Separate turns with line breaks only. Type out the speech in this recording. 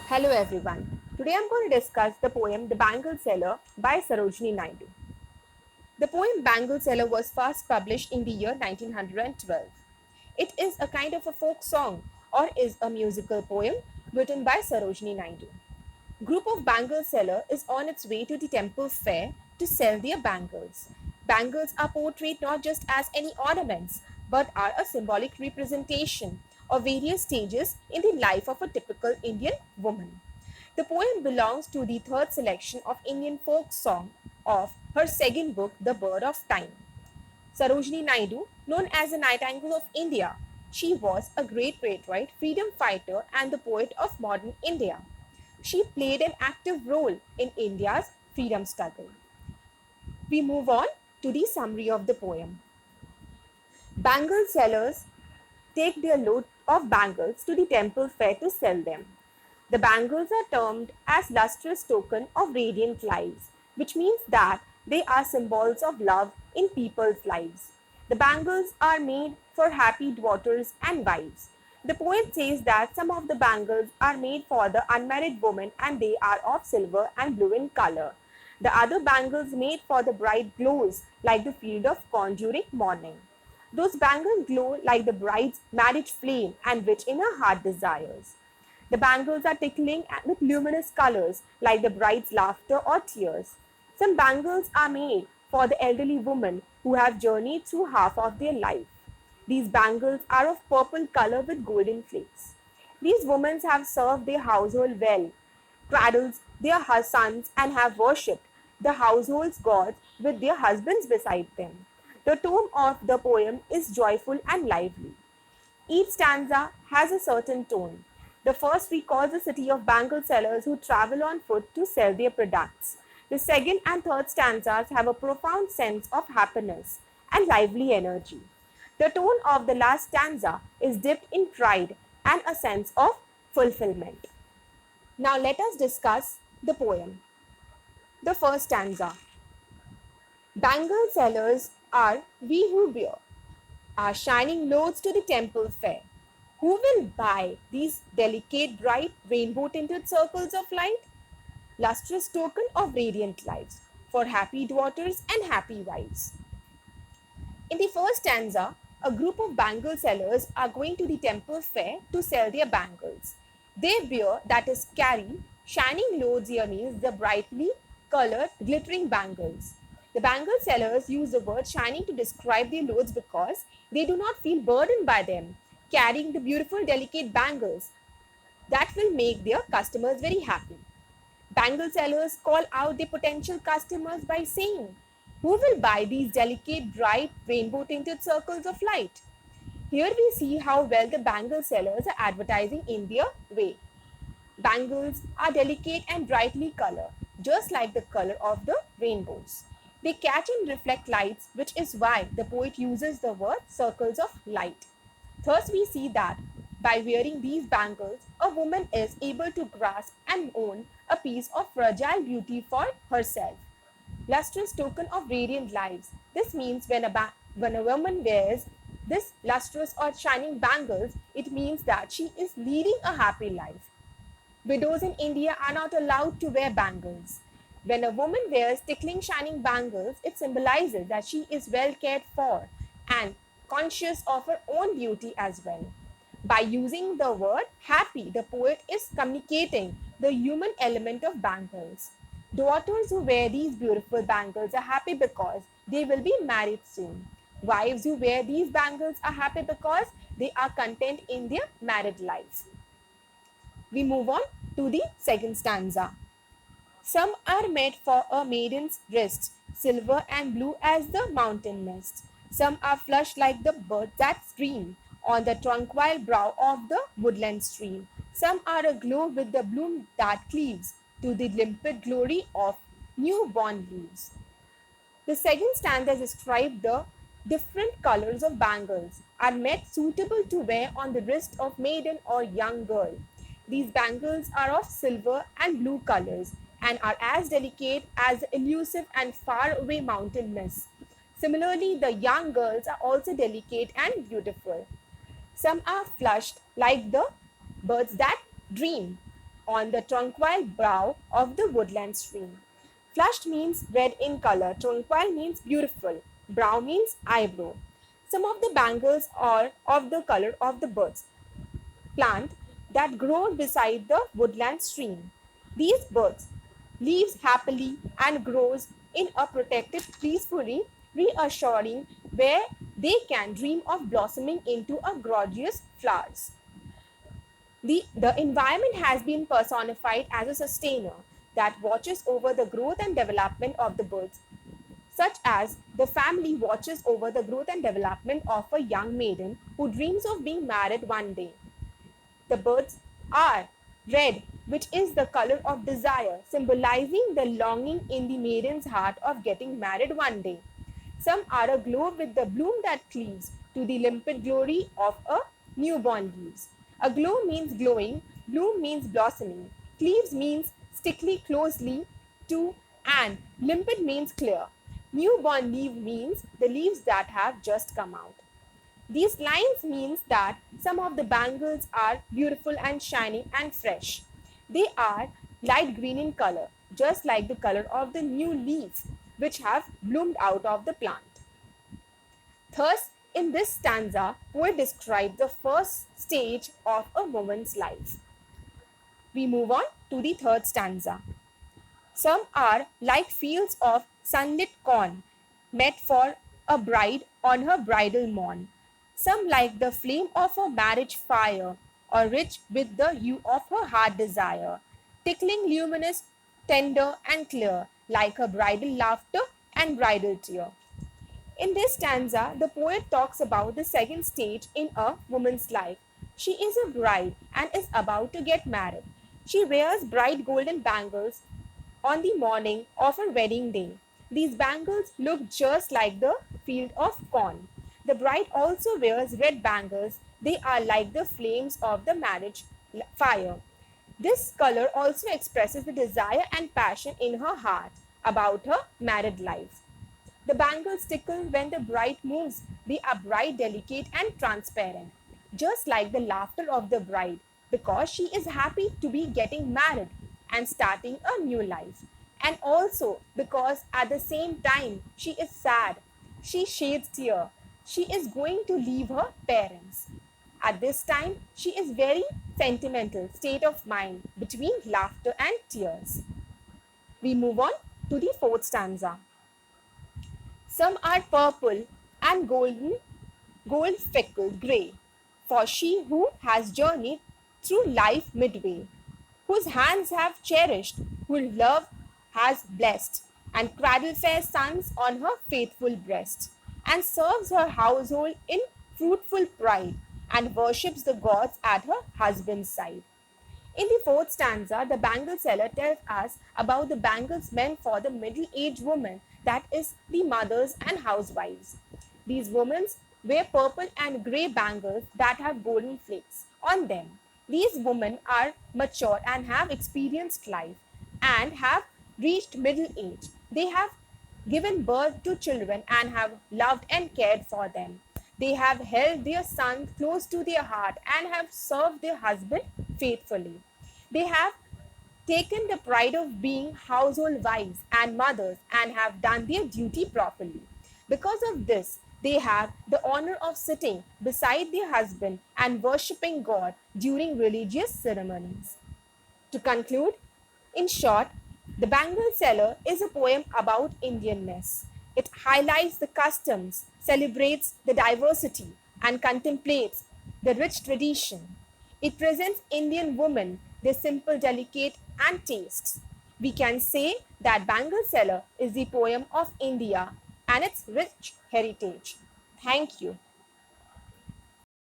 Hello everyone. Today I'm going to discuss the poem The Bangle Seller by Sarojini Naidu. The poem Bangle Seller was first published in the year 1912. It is a kind of a folk song or is a musical poem written by Sarojini Naidu. Group of bangle seller is on its way to the temple fair to sell their bangles. Bangles are portrayed not just as any ornaments but are a symbolic representation of various stages in the life of a typical Indian woman. The poem belongs to the third selection of Indian folk song of her second book, The Bird of Time. Sarojini Naidu, known as the Nightingale of India, she was a great patriot, freedom fighter, and the poet of modern India. She played an active role in India's freedom struggle. We move on to the summary of the poem. Bangle sellers take their load of bangles to the temple fair to sell them. The bangles are termed as lustrous token of radiant lives, which means that they are symbols of love in people's lives. The bangles are made for happy daughters and wives. The poet says that some of the bangles are made for the unmarried woman and they are of silver and blue in color. The other bangles made for the bride glows like the field of corn during morning. Those bangles glow like the bride's marriage flame and which in her heart desires. The bangles are tickling with luminous colors like the bride's laughter or tears. Some bangles are made for the elderly women who have journeyed through half of their life. These bangles are of purple color with golden flakes. These women have served their household well, cradled their sons, and have worshipped the household's gods with their husbands beside them. The tone of the poem is joyful and lively. Each stanza has a certain tone. The first recalls the city of bangle sellers who travel on foot to sell their products. The second and third stanzas have a profound sense of happiness and lively energy. The tone of the last stanza is dipped in pride and a sense of fulfillment. Now let us discuss the poem. The first stanza. Bangle sellers are we who bear our shining loads to the temple fair. Who will buy these delicate, bright, rainbow tinted circles of light? Lustrous token of radiant lives for happy daughters and happy wives. In the first stanza, a group of bangle sellers are going to the temple fair to sell their bangles. They bear, that is, carry, shining loads here means the brightly colored, glittering bangles. The bangle sellers use the word shining to describe their loads because they do not feel burdened by them, carrying the beautiful, delicate bangles that will make their customers very happy. Bangle sellers call out their potential customers by saying, who will buy these delicate, bright, rainbow tinted circles of light? Here we see how well the bangle sellers are advertising in their way. Bangles are delicate and brightly colored, just like the color of the rainbows. They catch and reflect lights, which is why the poet uses the word circles of light. Thus, we see that by wearing these bangles, a woman is able to grasp and own a piece of fragile beauty for herself. Lustrous token of radiant lives. This means when a woman wears this lustrous or shining bangles, it means that she is leading a happy life. Widows in India are not allowed to wear bangles. When a woman wears tickling shining bangles, it symbolizes that she is well cared for and conscious of her own beauty as well. By using the word happy, the poet is communicating the human element of bangles. Daughters who wear these beautiful bangles are happy because they will be married soon. Wives who wear these bangles are happy because they are content in their married lives. We move on to the second stanza. Some are made for a maiden's wrist, silver and blue as the mountain mist. Some are flushed like the birds that scream on the tranquil brow of the woodland stream. Some are aglow with the bloom that cleaves to the limpid glory of newborn leaves. The second stanza describes the different colors of bangles are made suitable to wear on the wrist of maiden or young girl. These bangles are of silver and blue colors and are as delicate as the elusive and far away mountain mist. Similarly, the young girls are also delicate and beautiful. Some are flushed like the birds that dream on the tranquil brow of the woodland stream. Flushed means red in color, tranquil means beautiful, brow means eyebrow. Some of the bangles are of the color of the birds plant that grow beside the woodland stream. These birds lives happily and grows in a protected, peacefully reassuring where they can dream of blossoming into a gorgeous flowers. The environment has been personified as a sustainer that watches over the growth and development of the birds, such as the family watches over the growth and development of a young maiden who dreams of being married one day. The birds are red, which is the color of desire, symbolizing the longing in the maiden's heart of getting married one day. Some are aglow with the bloom that cleaves to the limpid glory of a newborn leaves. Aglow means glowing, bloom means blossoming, cleaves means stickly closely to, and limpid means clear. Newborn leaf means the leaves that have just come out. These lines means that some of the bangles are beautiful and shining and fresh. They are light green in color, just like the color of the new leaves which have bloomed out of the plant. Thus, in this stanza, poet describes the first stage of a woman's life. We move on to the third stanza. Some are like fields of sunlit corn, met for a bride on her bridal morn. Some like the flame of a marriage fire, or rich with the hue of her heart desire, tickling luminous, tender and clear, like a bridal laughter and bridal tear. In this stanza, the poet talks about the second stage in a woman's life. She is a bride and is about to get married. She wears bright golden bangles on the morning of her wedding day. These bangles look just like the field of corn. The bride also wears red bangles. They are like the flames of the marriage fire. This color also expresses the desire and passion in her heart about her married life. The bangles tickle when the bride moves. They are bright, delicate, and transparent, just like the laughter of the bride, because she is happy to be getting married and starting a new life. And also because at the same time she is sad, she sheds tear. She is going to leave her parents. At this time, she is very sentimental state of mind between laughter and tears. We move on to the fourth stanza. Some are purple and gold freckled grey, for she who has journeyed through life midway, whose hands have cherished, whose love has blessed, and cradle fair sons on her faithful breast, and serves her household in fruitful pride, and worships the gods at her husband's side. In the fourth stanza, the bangle seller tells us about the bangles meant for the middle-aged woman, that is, the mothers and housewives. These women wear purple and grey bangles that have golden flakes on them. These women are mature and have experienced life and have reached middle age. They have given birth to children and have loved and cared for them. They have held their sons close to their heart and have served their husband faithfully. They have taken the pride of being household wives and mothers and have done their duty properly. Because of this, they have the honor of sitting beside their husband and worshipping God during religious ceremonies. To conclude, in short, The Bangle Seller is a poem about Indianness. It highlights the customs, celebrates the diversity, and contemplates the rich tradition. It presents Indian women, their simple, delicate, and tastes. We can say that Bangle Seller is the poem of India and its rich heritage. Thank you.